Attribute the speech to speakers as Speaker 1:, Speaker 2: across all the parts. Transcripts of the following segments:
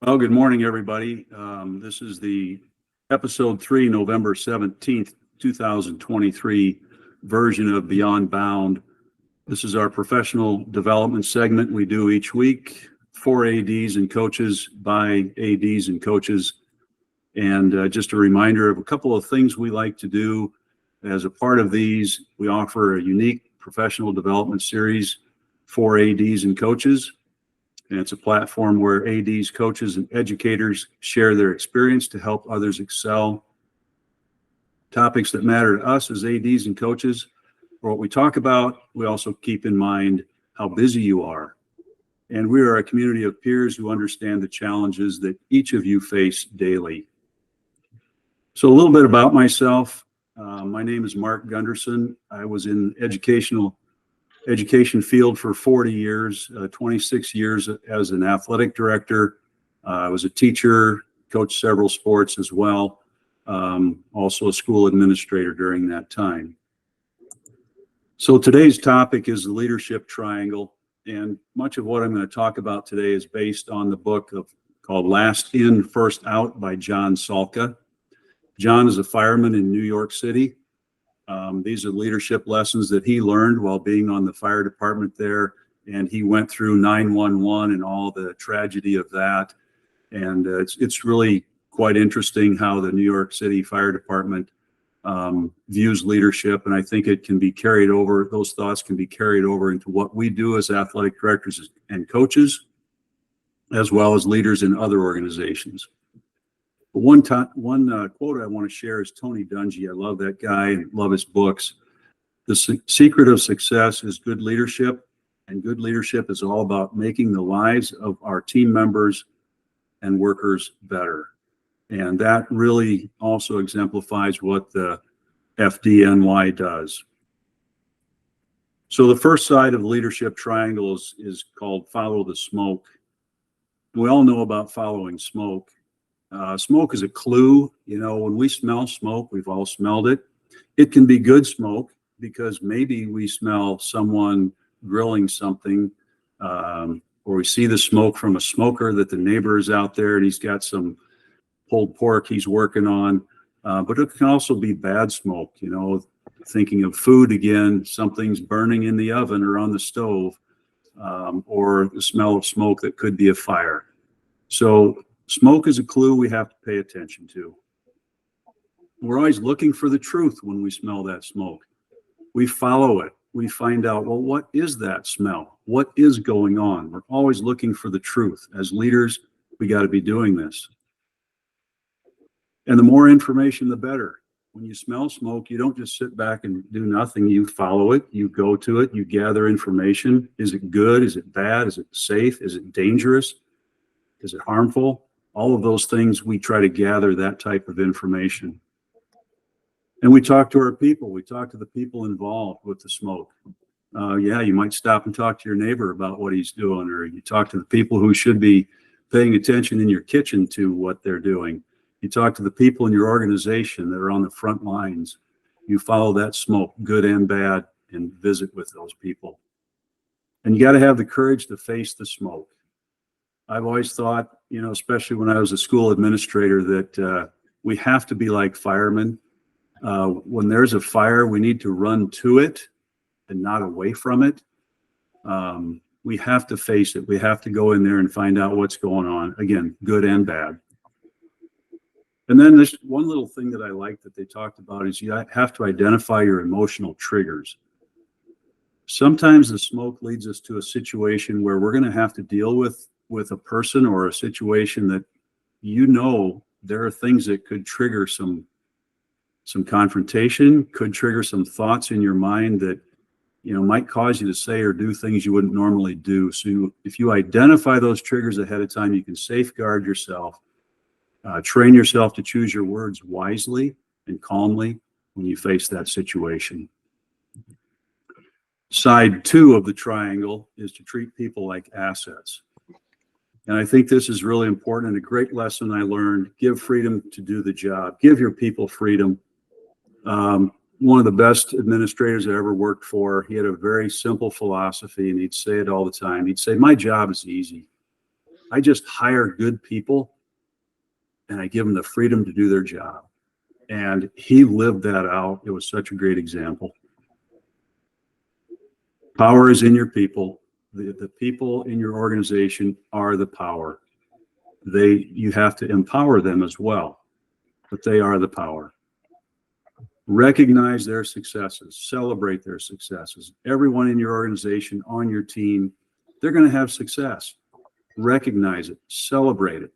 Speaker 1: Well, good morning, everybody. This is the episode 3, November 17th, 2023 version of Beyond Bound. This is our professional development segment we do each week for ADs and coaches by ADs and coaches. And just a reminder of a couple of things we like to do as a part of these. We offer a unique professional development series for ADs and coaches. And it's a platform where ADs, coaches, and educators share their experience to help others excel. Topics that matter to us as ADs and coaches are what we talk about. We also keep in mind how busy you are. And we are a community of peers who understand the challenges that each of you face daily. So a little bit about myself. My name is Mark Gunderson. I was in education field for 40 years, 26 years as an athletic director. I was a teacher, coached several sports as well, also a school administrator during that time. So today's topic is the leadership triangle, and much of what I'm going to talk about today is based on the book called Last In, First Out by John Salka. John is a fireman in New York City. These are leadership lessons that he learned while being on the fire department there. And he went through 911 and all the tragedy of that. And it's really quite interesting how the New York City Fire Department views leadership. And I think it can be carried over, those thoughts can be carried over into what we do as athletic directors and coaches, as well as leaders in other organizations. One quote I want to share is Tony Dungy. I love that guy and love his books. The secret of success is good leadership, and good leadership is all about making the lives of our team members and workers better. And that really also exemplifies what the FDNY does. So the first side of the leadership triangle is called follow the smoke. We all know about following smoke. Smoke is a clue. You know, when we smell smoke, we've all smelled it. It can be good smoke because maybe we smell someone grilling something, or we see the smoke from a smoker that the neighbor is out there and he's got some pulled pork he's working on. But it can also be bad smoke, you know, thinking of food again, something's burning in the oven or on the stove, or the smell of smoke that could be a fire. So smoke is a clue we have to pay attention to. We're always looking for the truth when we smell that smoke. We follow it. We find out, well, what is that smell? What is going on? We're always looking for the truth. As leaders, we got to be doing this. And the more information, the better. When you smell smoke, you don't just sit back and do nothing. You follow it. You go to it. You gather information. Is it good? Is it bad? Is it safe? Is it dangerous? Is it harmful? All of those things, we try to gather that type of information. And we talk to our people. We talk to the people involved with the smoke. Yeah, you might stop and talk to your neighbor about what he's doing, or you talk to the people who should be paying attention in your kitchen to what they're doing. You talk to the people in your organization that are on the front lines. You follow that smoke, good and bad, and visit with those people. And you got to have the courage to face the smoke. I've always thought, you know, especially when I was a school administrator, that we have to be like firemen. When there's a fire, we need to run to it and not away from it. We have to face it. We have to go in there and find out what's going on. Again, good and bad. And then there's one little thing that I like that they talked about is you have to identify your emotional triggers. Sometimes the smoke leads us to a situation where we're going to have to deal with a person or a situation that, you know, there are things that could trigger some confrontation, could trigger some thoughts in your mind that, you know, might cause you to say or do things you wouldn't normally do. So if you identify those triggers ahead of time, you can safeguard yourself, train yourself to choose your words wisely and calmly when you face that situation. Side 2 of the triangle is to treat people like assets. And I think this is really important and a great lesson I learned. Give freedom to do the job. Give your people freedom. One of the best administrators I ever worked for, he had a very simple philosophy, and he'd say it all the time. He'd say, my job is easy. I just hire good people and I give them the freedom to do their job. And he lived that out. It was such a great example. Power is in your people. The people in your organization are the power. You have to empower them as well, but they are the power. Recognize their successes, celebrate their successes. Everyone in your organization, on your team, they're going to have success. Recognize it, celebrate it.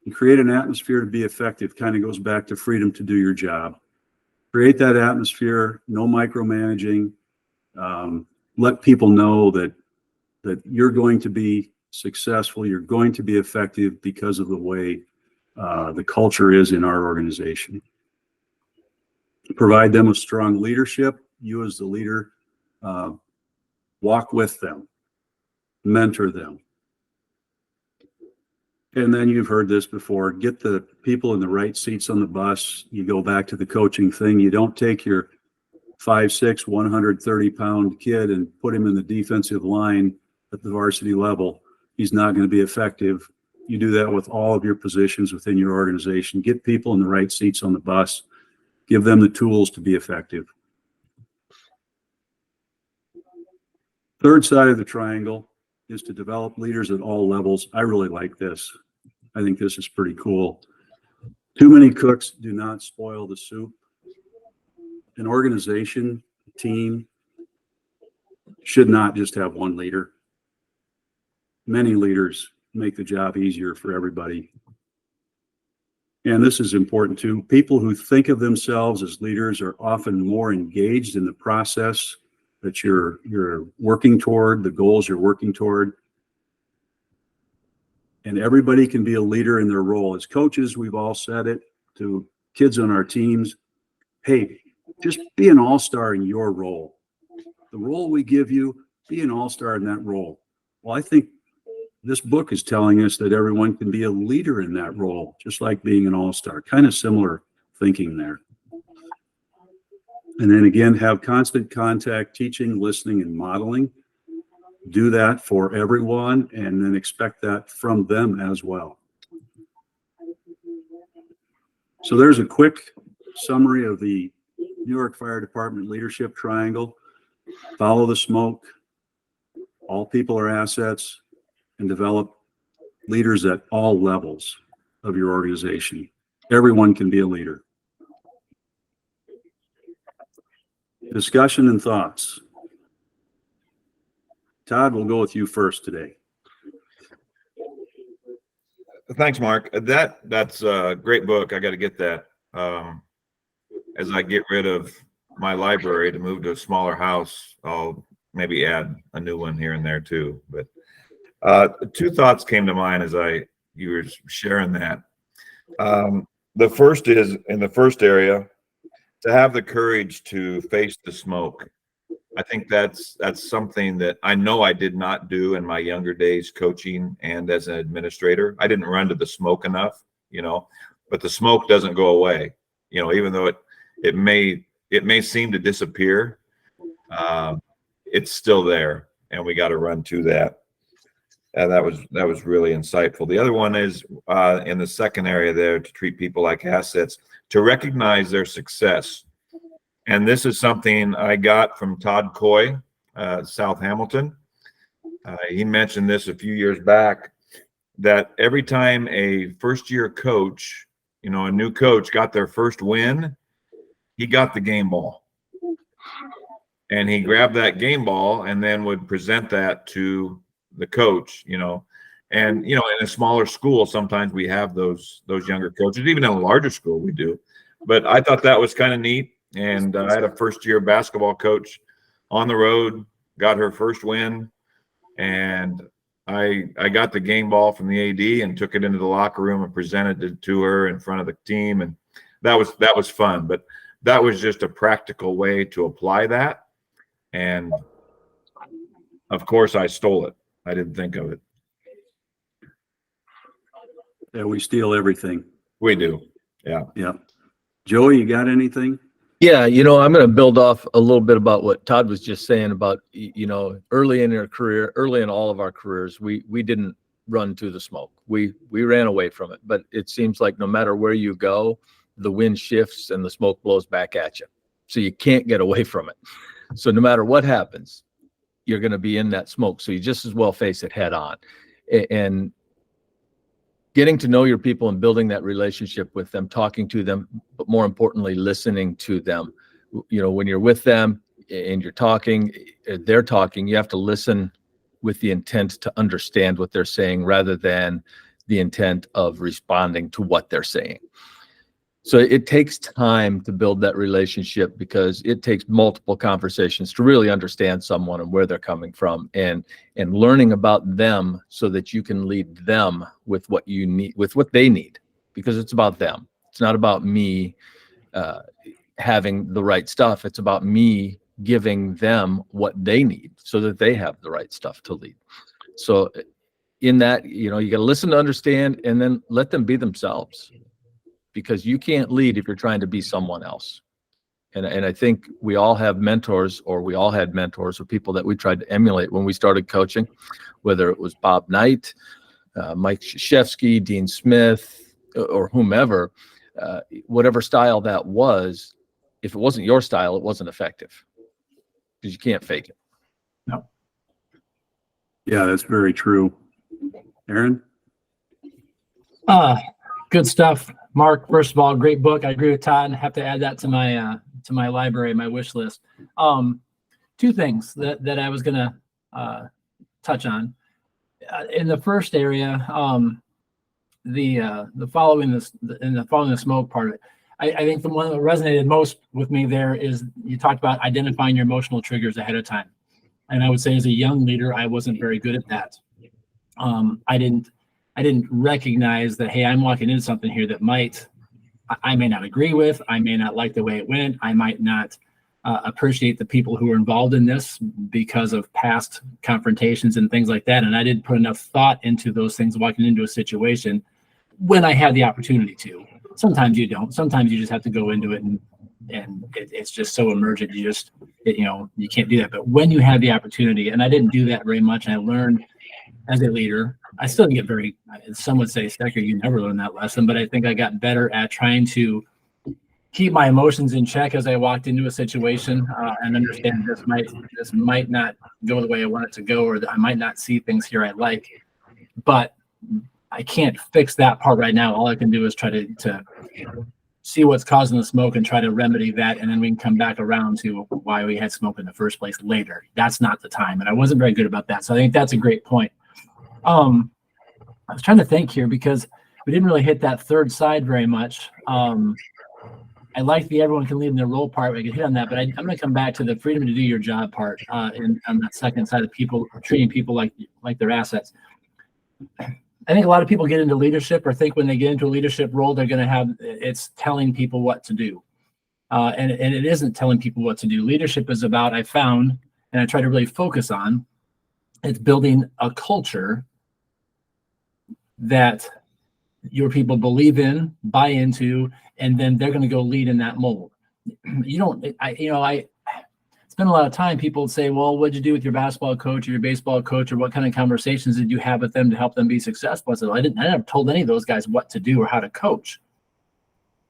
Speaker 1: And create an atmosphere to be effective. Kind of goes back to freedom to do your job. Create that atmosphere, no micromanaging. Let people know that you're going to be successful, you're going to be effective because of the way the culture is in our organization. Provide them with strong leadership. You as the leader, walk with them, mentor them. And then you've heard this before, get the people in the right seats on the bus. You go back to the coaching thing. You don't take your 5'6", 130-pound kid and put him in the defensive line at the varsity level. He's not going to be effective. You do that with all of your positions within your organization. Get people in the right seats on the bus. Give them the tools to be effective. Third side of the triangle is to develop leaders at all levels. I really like this. I think this is pretty cool. Too many cooks do not spoil the soup. An organization, a team, should not just have one leader. Many leaders make the job easier for everybody. And this is important too. People who think of themselves as leaders are often more engaged in the process that you're working toward, the goals you're working toward. And everybody can be a leader in their role. As coaches, we've all said it to kids on our teams. Hey, just be an all-star in your role. The role we give you, be an all-star in that role. Well, I think this book is telling us that everyone can be a leader in that role, just like being an all-star. Kind of similar thinking there. And then again, have constant contact, teaching, listening, and modeling. Do that for everyone, and then expect that from them as well. So there's a quick summary of the New York Fire Department leadership triangle. Follow the smoke. All people are assets, and develop leaders at all levels of your organization. Everyone can be a leader. Discussion and thoughts. Todd, we'll go with you first today.
Speaker 2: Thanks, Mark. That's a great book. I got to get that. As I get rid of my library to move to a smaller house, I'll maybe add a new one here and there too. But two thoughts came to mind as you were sharing that. The first is, in the first area, to have the courage to face the smoke. I think that's something that I know I did not do in my younger days coaching and as an administrator. I didn't run to the smoke enough, but the smoke doesn't go away, even though it may seem to disappear. It's still there, and we got to run to that. And that was really insightful. The other one is in the second area there, to treat people like assets, to recognize their success. And this is something I got from Todd Coy, South Hamilton. He mentioned this a few years back, that every time a first-year coach, a new coach got their first win, he got the game ball. And he grabbed that game ball and then would present that to the coach, and in a smaller school, sometimes we have those younger coaches. Even in a larger school, we do. But I thought that was kind of neat. And I had a first-year basketball coach on the road, got her first win, and I got the game ball from the AD and took it into the locker room and presented it to her in front of the team, and that was fun. But that was just a practical way to apply that, and of course I stole it. I didn't think of it.
Speaker 1: Yeah, we steal everything.
Speaker 2: We do. Yeah.
Speaker 1: Yeah. Joey, you got anything?
Speaker 3: Yeah, I'm going to build off a little bit about what Todd was just saying about, early in your career, early in all of our careers, we didn't run to the smoke. We ran away from it. But it seems like no matter where you go, the wind shifts and the smoke blows back at you. So you can't get away from it. So no matter what happens, you're going to be in that smoke. So you just as well face it head on. And getting to know your people and building that relationship with them, talking to them, but more importantly, listening to them. When you're with them and you're talking, they're talking, you have to listen with the intent to understand what they're saying rather than the intent of responding to what they're saying. So it takes time to build that relationship because it takes multiple conversations to really understand someone and where they're coming from and learning about them so that you can lead them with what you need, with what they need, because it's about them. It's not about me having the right stuff. It's about me giving them what they need so that they have the right stuff to lead. So in that, you got to listen to understand and then let them be themselves. Because you can't lead if you're trying to be someone else. And I think we all have mentors, or we all had mentors or people that we tried to emulate when we started coaching, whether it was Bob Knight, Mike Krzyzewski, Dean Smith, or whomever, whatever style that was. If it wasn't your style, it wasn't effective because you can't fake it.
Speaker 4: No.
Speaker 1: Yeah, that's very true. Aaron?
Speaker 4: Good stuff. Mark, first of all, great book. I agree with Todd. I have to add that to my library, my wish list. Two things that I was going to touch on. In the first area, the following the smoke part of it, I think the one that resonated most with me there is you talked about identifying your emotional triggers ahead of time. And I would say as a young leader, I wasn't very good at that. I didn't recognize that, hey, I'm walking into something here that I may not agree with. I may not like the way it went. I might not appreciate the people who are involved in this because of past confrontations and things like that. And I didn't put enough thought into those things walking into a situation when I had the opportunity to. Sometimes you don't. Sometimes you just have to go into it and it's just so emergent. You can't do that. But when you have the opportunity, and I didn't do that very much, and I learned as a leader, I still didn't get very, some would say, Stecker, you never learned that lesson, but I think I got better at trying to keep my emotions in check as I walked into a situation and understand this might not go the way I want it to go, or that I might not see things here I like, but I can't fix that part right now. All I can do is try to see what's causing the smoke and try to remedy that, and then we can come back around to why we had smoke in the first place later. That's not the time, and I wasn't very good about that. So I think that's a great point. I was trying to think here because we didn't really hit that third side very much. I like the everyone can lead in their role part. We could hit on that, but I'm going to come back to the freedom to do your job part on that second side of people treating people like their assets. I think a lot of people get into leadership or think when they get into a leadership role, they're going to it's telling people what to do. And it isn't telling people what to do. Leadership is about, I found, and I try to really focus on, it's building a culture that your people believe in, buy into, and then they're going to go lead in that mold. I spend a lot of time, people say, well, what'd you do with your basketball coach or your baseball coach, or what kind of conversations did you have with them to help them be successful? I said, I never told any of those guys what to do or how to coach.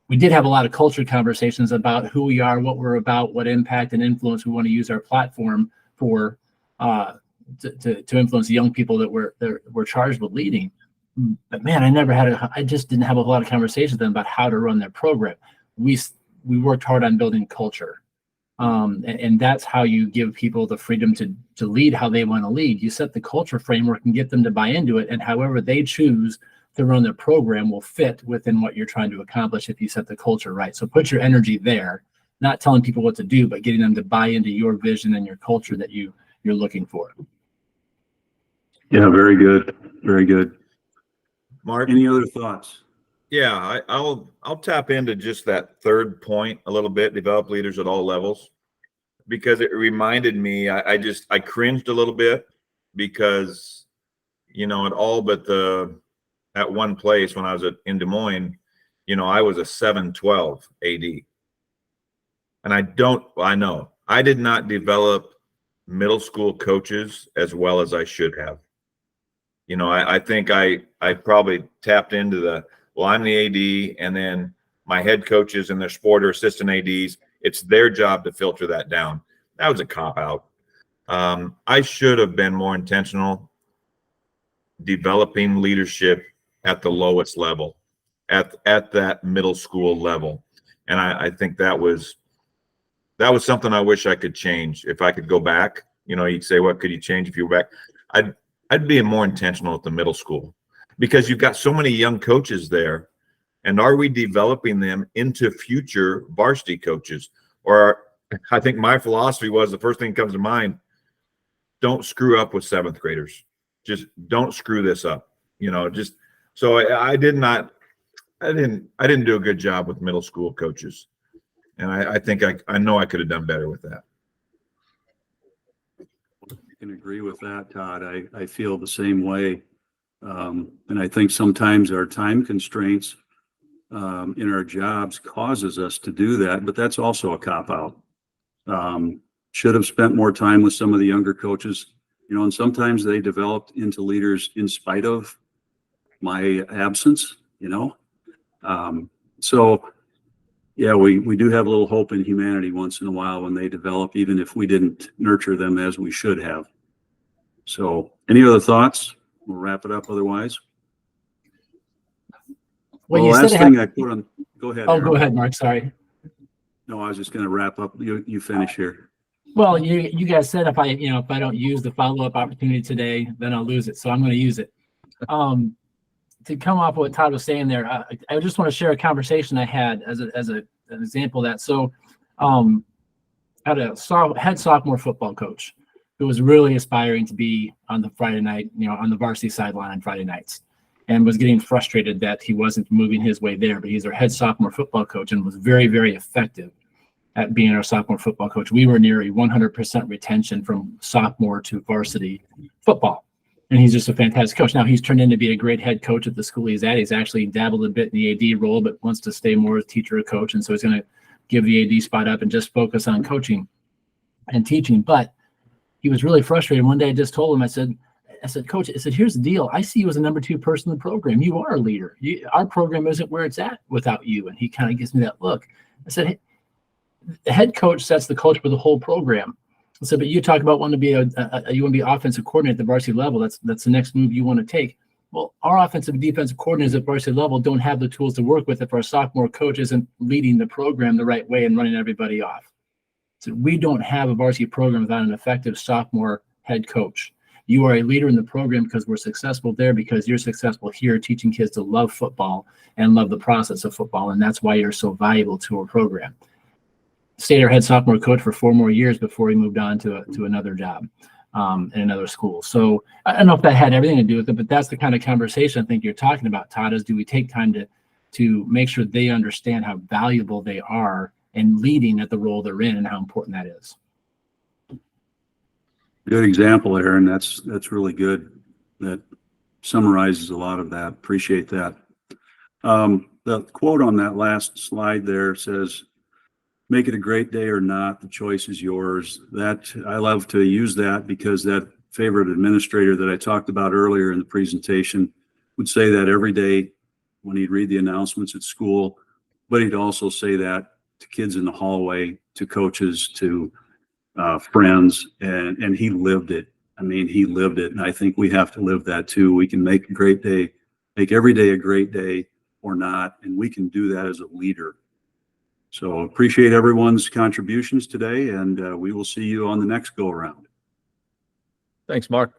Speaker 4: We did have a lot of culture conversations about who we are, what we're about, what impact and influence we want to use our platform for, to influence the young people that we're charged with leading. But man, I just didn't have a lot of conversations with them about how to run their program. We worked hard on building culture. And that's how you give people the freedom to lead how they want to lead. You set the culture framework and get them to buy into it, and however they choose to run their program will fit within what you're trying to accomplish if you set the culture right. So put your energy there, not telling people what to do, but getting them to buy into your vision and your culture that you're looking for.
Speaker 1: Yeah, very good. Very good.
Speaker 2: Mark,
Speaker 1: Any other thoughts?
Speaker 2: yeah, I'll tap into just that third point a little bit, develop leaders at all levels, because it reminded me, I cringed a little bit because, at all but at one place when I was in Des Moines, I was a 712 AD. and I know I did not develop middle school coaches as well as I should have. You know, I think I probably tapped into well, I'm the AD, and then my head coaches and their sport or assistant ADs, it's their job to filter that down. That was a cop out. I should have been more intentional developing leadership at the lowest level, at that middle school level. And I think that was something I wish I could change. If I could go back, you know, you'd say, what could you change if you were back? I'd be more intentional at the middle school, because you've got so many young coaches there. And are we developing them into future varsity coaches? Or I think my philosophy was, the first thing that comes to mind, don't screw up with 7th graders. Just don't screw this up. You know, just so I didn't do a good job with middle school coaches. And I think I know I could have done better with that.
Speaker 1: I can agree with that, Todd. I feel the same way. And I think sometimes our time constraints in our jobs causes us to do that, but that's also a cop-out. Should have spent more time with some of the younger coaches, you know, and sometimes they developed into leaders in spite of my absence, you know. So yeah, we do have a little hope in humanity once in a while when they develop, even if we didn't nurture them as we should have. So any other thoughts? We'll wrap it up otherwise.
Speaker 4: Well,
Speaker 1: The
Speaker 4: you
Speaker 1: last
Speaker 4: said
Speaker 1: thing I put on, go ahead.
Speaker 4: oh,
Speaker 1: Aaron.
Speaker 4: go ahead, Mark. Sorry.
Speaker 1: No, I was just going to wrap up. You finish here.
Speaker 4: Well, you guys said if I don't use the follow-up opportunity today, then I'll lose it. So I'm going to use it. To come off what Todd was saying there, I just want to share a conversation I had as an example of that. So, had a head sophomore football coach who was really aspiring to be on the Friday night, you know, on the varsity sideline on Friday nights, and was getting frustrated that he wasn't moving his way there. But he's our head sophomore football coach and was very, very effective at being our sophomore football coach. We were near a 100% retention from sophomore to varsity football. And he's just a fantastic coach. Now he's turned into be a great head coach at the school he's at. He's actually dabbled a bit in the AD role, but wants to stay more as teacher or coach. And so he's going to give the AD spot up and just focus on coaching and teaching. But he was really frustrated. One day I just told him, I said, Coach, I said, here's the deal. I see you as a number 2 person in the program. You are a leader. Our program isn't where it's at without you. And he kind of gives me that look. I said, hey, the head coach sets the culture for the whole program. I said, but you talk about wanting to be you want to be offensive coordinator at the varsity level. That's the next move you want to take. Well, our offensive and defensive coordinators at varsity level don't have the tools to work with if our sophomore coach isn't leading the program the right way and running everybody off. So we don't have a varsity program without an effective sophomore head coach. You are a leader in the program because we're successful there, because you're successful here teaching kids to love football and love the process of football. And that's why you're so valuable to our program. Stayed our head sophomore coach for 4 more years before he moved on to another job in another school. So I don't know if that had everything to do with it, but that's the kind of conversation I think you're talking about, Todd, is do we take time to make sure they understand how valuable they are in leading at the role they're in and how important that is.
Speaker 1: Good example, Aaron. That's really good. That summarizes a lot of that. Appreciate that. The quote on that last slide there says, "Make it a great day or not, the choice is yours." That I love to use that because that favorite administrator that I talked about earlier in the presentation would say that every day when he'd read the announcements at school, but he'd also say that to kids in the hallway, to coaches, to friends, and he lived it. I mean, he lived it. And I think we have to live that too. We can make a great day, make every day a great day or not. And we can do that as a leader. So appreciate everyone's contributions today, and we will see you on the next go around.
Speaker 3: Thanks, Mark.